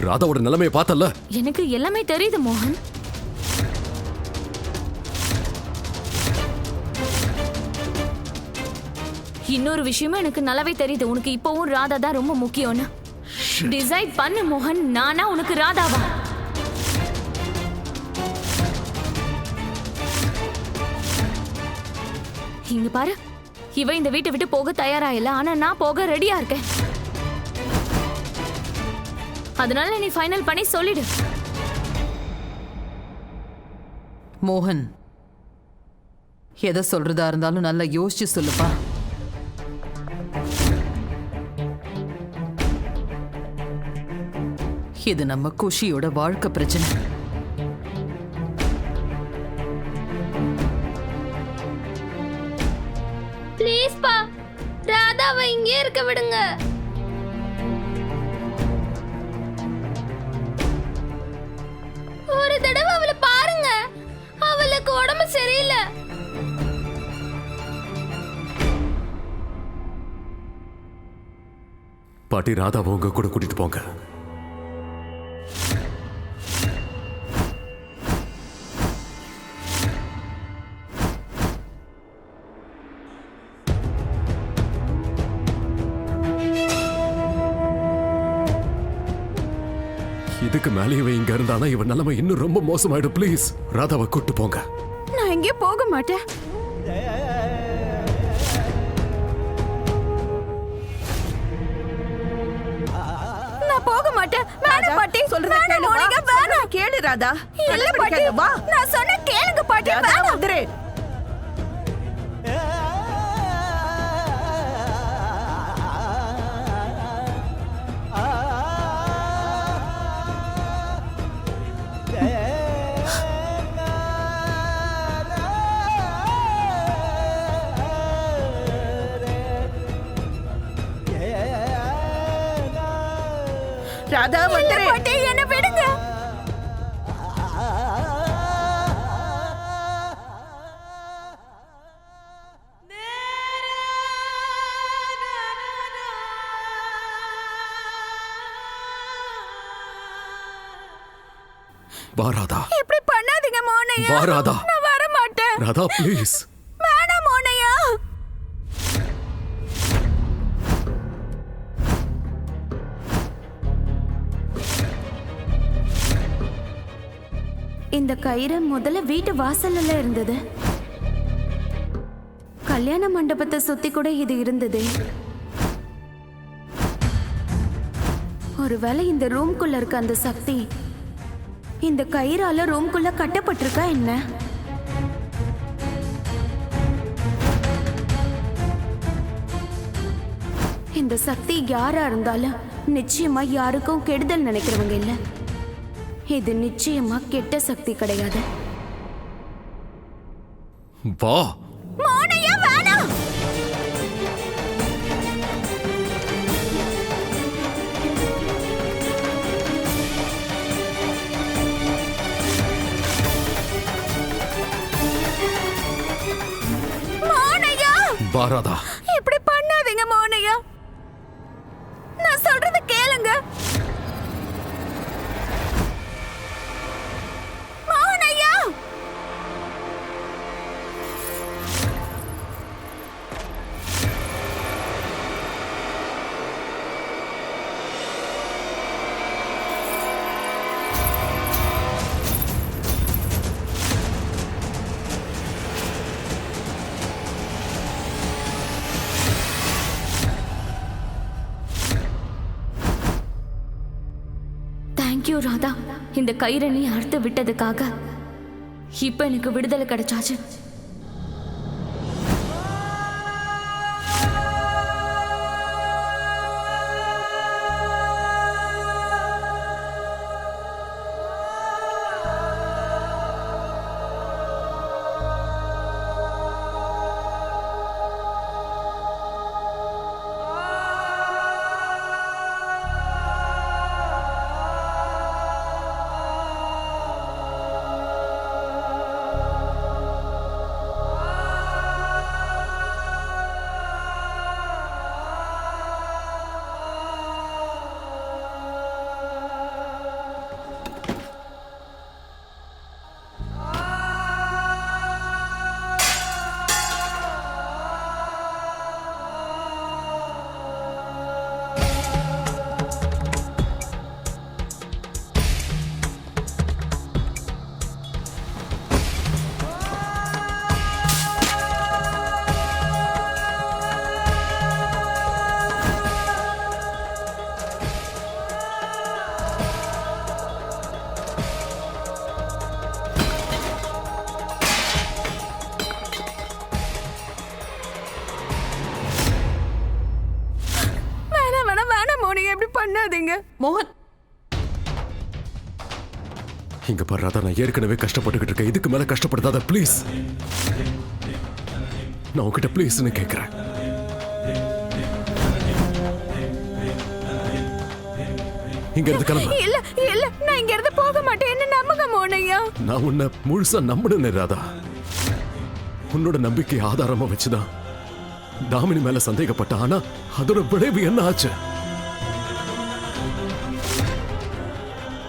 ராதாவோட நிலைமையை பார்த்தல. எனக்கு எல்லாமே தெரியுது மோகன். இன்னொரு விஷயமும் எனக்கு நல்லாவே தெரியுது. உனக்கு இப்பவும் ராதா தான் ரொம்ப முக்கியம்னு. டிசைட் பண்ணு மோகன், நானா உனக்கு ராதாவா? இங்க பாரு, இவ இந்த வீட்டை விட்டு போக தயாரா இல்ல, ஆனா நான் போக ரெடியா இருக்கேன். அதனால நீ ஃபைனல் பண்ணி சொல்லிடு. மோகன், எதை சொல்றதா இருந்தாலும் நல்லா யோசிச்சு சொல்லுப்பா. இது நம்ம குஷியோட வாழ்க்கை பிரச்சனை. ப்ளீஸ் பா, ராதாவை இங்கே இருக்க விடுங்க. ஒரு தடவை அவளை பாருங்க, அவளுக்கு உடம்பு சரியில்லை. பாட்டி, ராதாவை உங்க கூட கூட்டிட்டு போங்க. இதுக்கு மேலேயே இங்க இருந்தானா இவன் நிலைமை இன்னும் ரொம்ப மோசமாயிடும். ப்ளீஸ் ராதாவை கூட்டு போங்க. நான் எங்கே போக மாட்டேன். நான் போக மாட்டேன். வேணாம் பாட்டி, சொல்றத கேளு. வேணாம், கேளு ராதா. இல்ல பாட்டி, வா. நான் சொன்ன கேளுங்க பாட்டி. வேணாம் வந்துரு. ராதா வந்துரு. பாட்டி, என்ன விடுங்க. வா ராதா. இப்படி பண்ணாதீங்க மோனையா. வா ராதா. நான் வர மாட்டேன். ராதா ப்ளீஸ். வேணாம் மோனையா. இந்த கயிறு முதல்ல வீட்டு வாசல்ல இருந்தது. கல்யாண மண்டபத்தை சுத்தி கூட இது இருந்தது. ஒருவேளை இந்த ரூம்குள்ள இருக்க அந்த சக்தி இந்த கயிறால ரூம்குள்ள கட்டப்பட்டிருக்கா என்ன? இந்த சக்தி யாரா இருந்தாலும் நிச்சயமா யாருக்கும் கெடுதல் நினைக்கிறவங்க இல்ல. இது நிச்சயமா கெட்ட சக்தி கிடையாது. வா. மோனையா, வேணாம். மோனையா, வா ராதா. இப்படி பண்ணாதீங்க மோனையா. நான் சொல்றத கேளுங்க. மோனையா. தேங்க்யூ ராதா. இந்த கயிறை நீ அறுத்து விட்டதுக்காக இப்ப எனக்கு விடுதலை கிடைச்சாச்சு. பண்ணாதீங்க. மோகன், இங்க பாரு ராதா, நான் ஏற்கனவே கஷ்டப்பட்டுக்கிட்டு இருக்கேன். இதுக்கு மேல கஷ்டப்படுத்தாத ப்ளீஸ். நான் உன்கிட்ட ப்ளீஸ்னு கேட்கிறேன். இங்க இருந்து கிளம்பு. இல்ல இல்ல, நான் இங்க இருந்து போக மாட்டேன். என்ன நம்புங்க மோனையா. நான் உன்னை முழுசா நம்பினேன் ராதா. உன்னோட நம்பிக்கை ஆதாரமா வச்சுதான் தாமினி மேல சந்தேகப்பட்ட. ஆனா அதோட விளைவு என்ன ஆச்சு?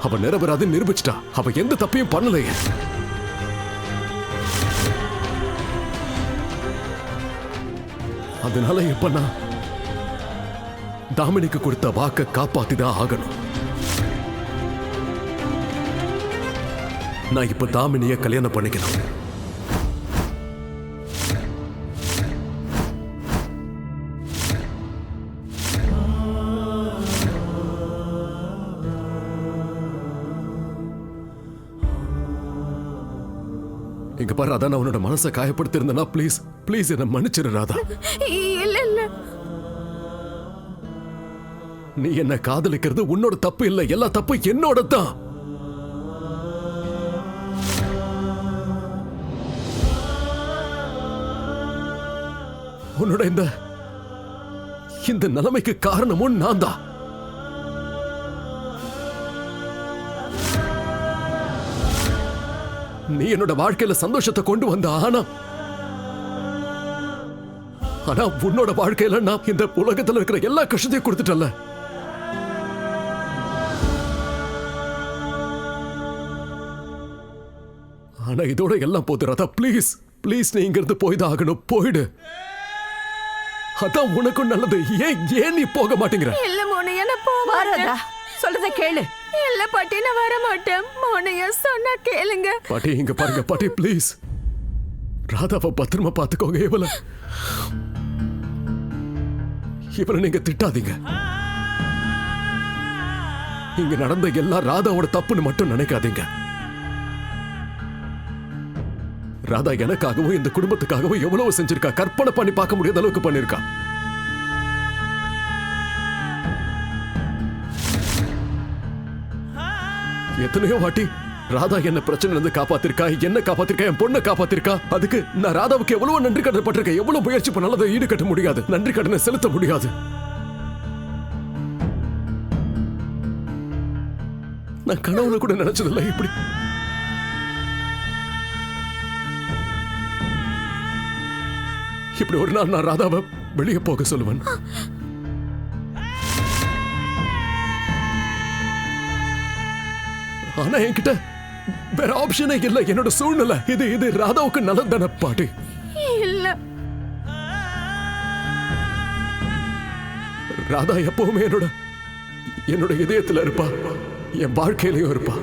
அவ நிரபராதி நிரூபிச்சிட்டா. அவ எந்த தப்பையும் பண்ணலையே. அதனால இப்ப நான் தாமினிக்கு கொடுத்த வாக்க காப்பாத்திதான் ஆகணும். நான் இப்ப தாமினிய கல்யாணம் பண்ணிக்கணும். இங்க பாரு ராதா, நான் உன்னோட மனசை காயப்படுத்திருந்தேன்னா ப்ளீஸ் ப்ளீஸ் என்ன மன்னிச்சிரு ராதா. இல்ல இல்ல, நீ என்ன காதலிக்கிறது உன்னோட தப்பு இல்ல. எல்லா தப்பு என்னோட தான். உன்னோட இந்த நிலைமைக்கு காரணமும் நான் தான். நீ என்னோட வாழ்க்கையில சந்தோஷத்தை கொண்டு வந்த. ஆனா உன்னோட வாழ்க்கையில நான் இந்த உலகத்துல இருக்கிற எல்லா கஷ்டத்தையும் கொடுத்துட்டல. ஆனா இதோட எல்லாம் போது ராதா. ப்ளீஸ் ப்ளீஸ், நீ இங்க இருந்து போய்தான் ஆகணும். போயிடு. அதான் உனக்கும் நல்லது. ஏன் நீ போக மாட்டேங்கிற? இல்ல மோனையா, நான் போக ராதா, சொல்றத கேளு. இல்ல பாட்டி, நான் வர மாட்டேன். மோனையா சொன்னா கேளுங்க. பாட்டி இங்க பாருங்க பாட்டி, ப்ளீஸ். ராதாவை பத்திரமா பாத்துக்கோங்க. இவளை நீங்க திட்டாதீங்க. இங்க நடந்த எல்லாம் ராதாவோட தப்புன்னு மட்டும் நினைக்காதீங்க. ராதா எனக்காகவும் இந்த குடும்பத்துக்காகவும் எவ்வளவு செஞ்சிருக்கா. கற்பனை பண்ணி பார்க்க முடியாத அளவுக்கு பண்ணிருக்கா. எத்தனையோ வாட்டி ராதா என்ன பிரச்சனை இருந்து காப்பாத்திருக்கா, என்ன காப்பாத்திருக்கா, என் பொண்ணை காப்பாத்திருக்கா. அதுக்கு நான் ராதாவுக்கு எவ்வளவு நன்றி கடன் பட்டிருக்கேன். எவ்வளவு முயற்சி பண்ணாலும் அதை ஈடுகட்ட முடியாது. நன்றி கடனை செலுத்த முடியாது. நான் கனவுல கூட நினைச்சதில்லை இப்படி. இப்படி ஒரு நாள் நான் ராதாவை வெளியே போக சொல்லுவேன். ஆனா என்கிட்ட வேற ஆப்ஷனே இல்ல. என்னோட சூழ்நிலை இது ராதாவுக்கு நல்லதான பாட்டி. இல்ல, ராதா எப்பவுமே என்னோட இதயத்துல இருப்பா. என் வாழ்க்கையிலையும் இருப்பா.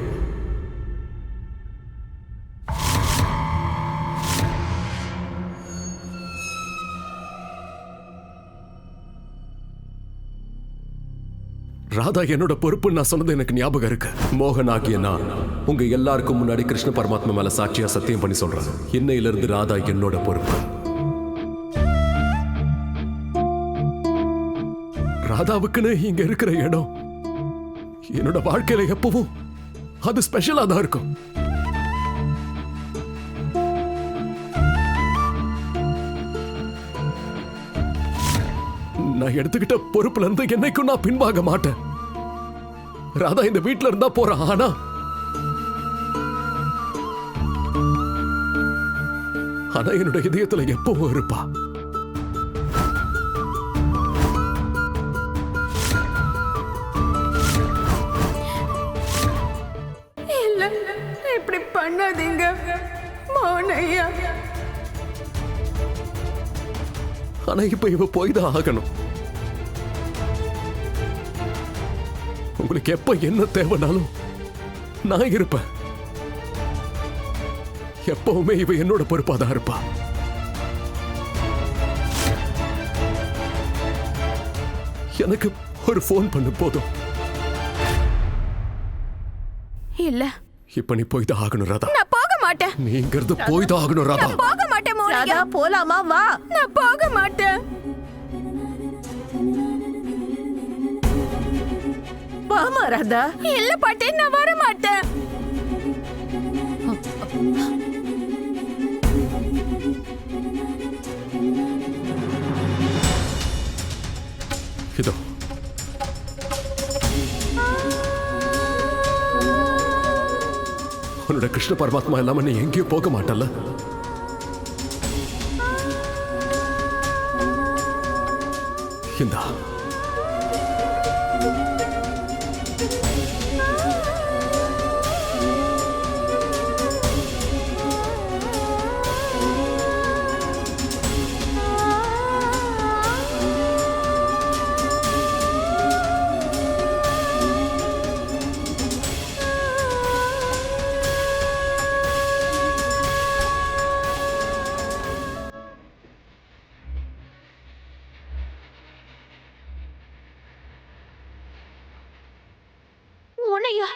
ராதா என்னோட பொறுப்பு நான் சொன்னது எனக்கு ஞாபகம் இருக்கு. மோகன் ஆகிய நான் உங்க எல்லாருக்கும் முன்னாடி கிருஷ்ண பரமாத்மா மேல சாட்சியா சத்தியம் பண்ணி சொல்றேன். இன்னையிலிருந்து ராதா என்னோட பொறுப்பு. ராதாவுக்குன்னு இங்க இருக்கிற இடம் என்னோட வாழ்க்கையில எப்பவும் அது ஸ்பெஷலா தான் இருக்கும். நான் எடுத்துக்கிட்ட பொறுப்புல இருந்து என்னைக்கும் நான் பின்வாங்க மாட்டேன். ராதா இந்த வீட்டுல இருந்தா போறா. ஆனா என்னோட இதயத்துல எப்பவும் இருப்பா. இல்ல, இப்படி பண்ணாதீங்க மோனையா. ஆனா இப்ப இவ போய்தான் ஆகணும். உங்களுக்கு எப்ப என்ன தேவைனாலும் நான் இருப்பேன். எப்பவுமே இவ என்னோட பொறுப்பாதான் இருப்பா. எனக்கு ஒரு போன் பண்ணு போதும். இல்ல, இப்ப நீ போய்தான் ஆகணும் ராதா. நான் போக மாட்டேன். நீ இங்கிருந்து போய்தான் ஆகணும் ராதா. நான் போக மாட்டேன் மோனையா. ராதா, போலாமா? வா. நான் போக மாட்டேன். வாமா ராதா. இல்ல பாட்டி, நான் வர மாட்டேன். இதோ உன்னோட கிருஷ்ண பரமாத்மா இல்லாம நீ எங்கேயும் போக மாட்டல்ல? இந்தா. உன்னையா?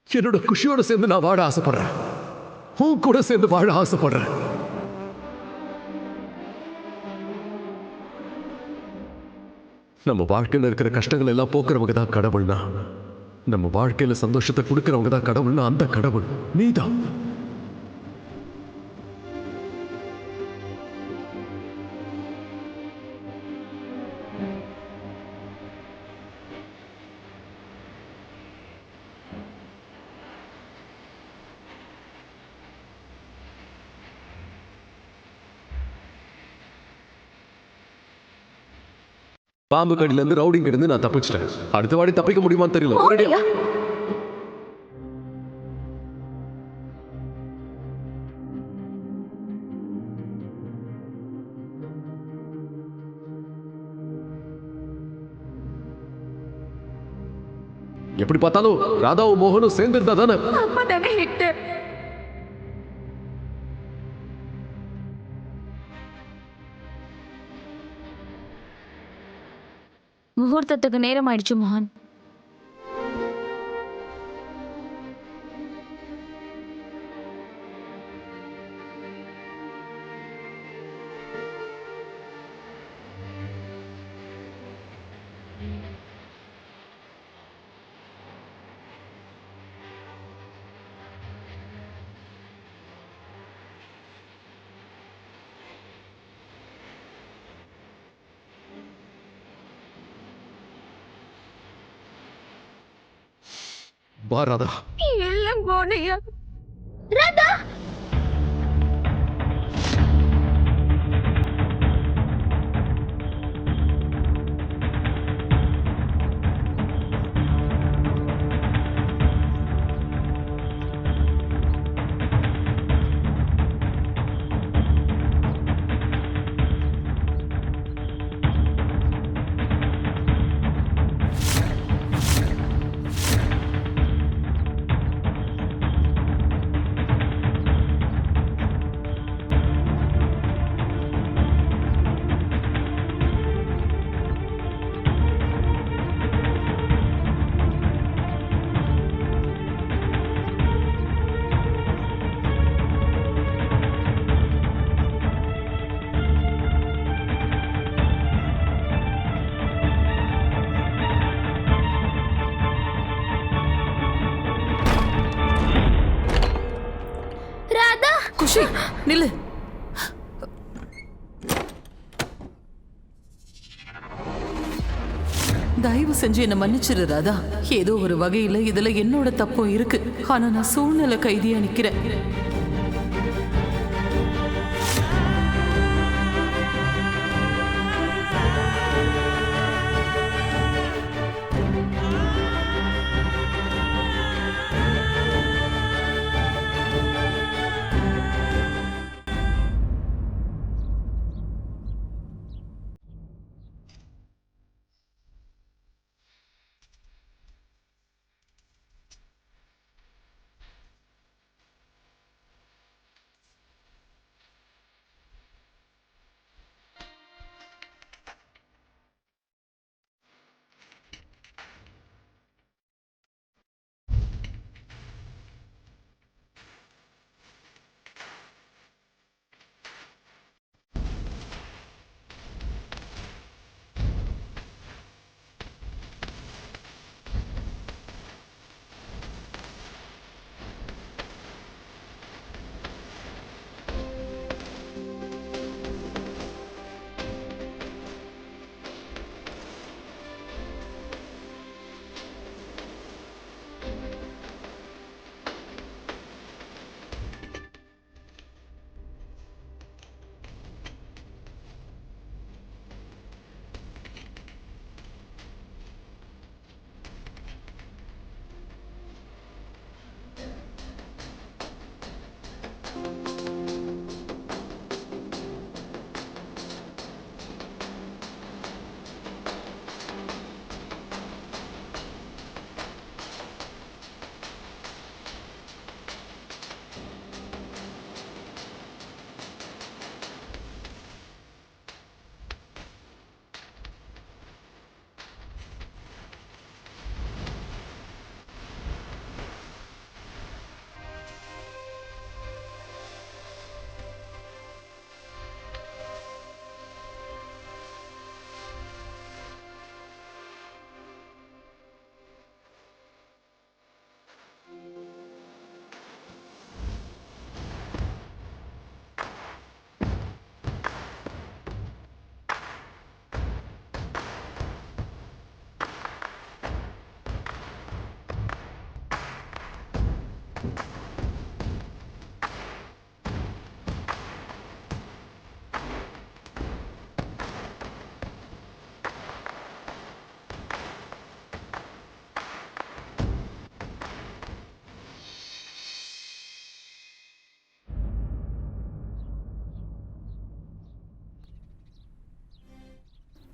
என்னோட குஷியோட சேர்ந்து நான் வாழ ஆசைப்படுறேன். உன் கூட சேர்ந்து வாழ ஆசைப்படுறேன். நம்ம வாழ்க்கையில இருக்கிற கஷ்டங்கள் எல்லாம் போக்குறவங்க தான் கடவுள்னா, நம்ம வாழ்க்கையில சந்தோஷத்தை கொடுக்கிறவங்க தான் கடவுள்னா, அந்த கடவுள் நீதான். பாம்பு கடியில இருந்து ரவுடிங் இருந்து நான் தப்பிச்சிட்டேன். அடுத்த வாடி தப்பிக்க முடியுமான்னு தெரியல. ஒரேடியா எப்படி பார்த்தாலும் ராதாவும் மோகனும் சேர்ந்து இருந்தா தானே. அம்மா தானே ஹிட்டு. முகூர்த்தத்துக்கு நேரம் ஆயிடுச்சு மோகன். வா ராதா. இல்ல போனையா. குஷி நில்லு. தயவு செஞ்சு என்ன மன்னிச்சிரு ராதா. ஏதோ ஒரு வகையில இதுல என்னோட தப்பும் இருக்கு. ஆனா நான் சூழ்நிலை கைதியா நிக்கிறேன்.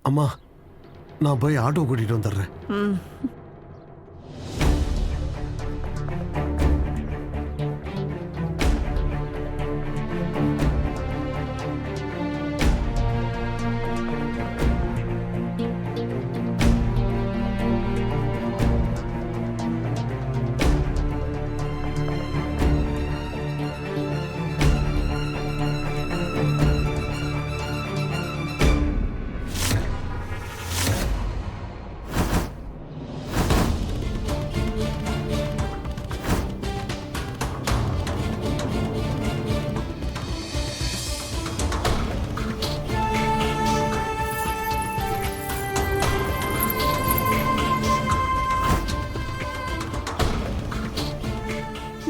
அம்மா, நான் போய் ஆட்டோ கூட்டிட்டு வந்துடுறேன்.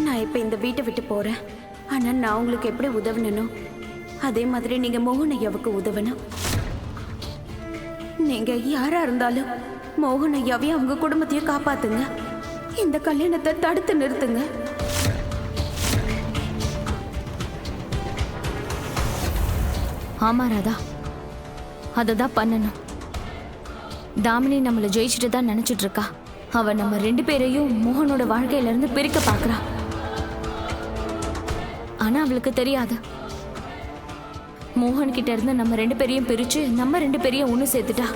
நான் இப்ப இந்த வீட்டை விட்டு போறேன். ஆனா நான் உங்களுக்கு எப்படி உதவணும் அதே மாதிரி நீங்க மோகன் ஐயாவுக்கு உதவணும். நீங்க யாரா இருந்தாலும் மோகன் ஐயாவையும் அவங்க குடும்பத்தையும் காப்பாத்துங்க. இந்த கல்யாணத்தை தடுத்து நிறுத்துங்க. ஆமா ராதா, அததான் பண்ணணும். தாமினி நம்மள ஜெயிச்சுட்டு தான் நினைச்சிட்டு இருக்கா. அவ நம்ம 2 பேரையும் மோகனோட வாழ்க்கையில இருந்து பிரிக்க பாக்குறா. ஆனா அவளுக்கு தெரியாது, மோகன் கிட்ட இருந்து நம்ம 2 பேரையும் பிரிச்சு நம்ம 2 பேரையும் ஒண்ணு சேர்த்துட்டா.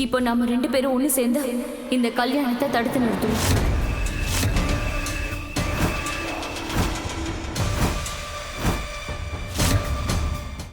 இப்போ நம்ம 2 பேரும் ஒண்ணு சேர்ந்து இந்த கல்யாணத்தை தடுத்து நிறுத்துவோம்.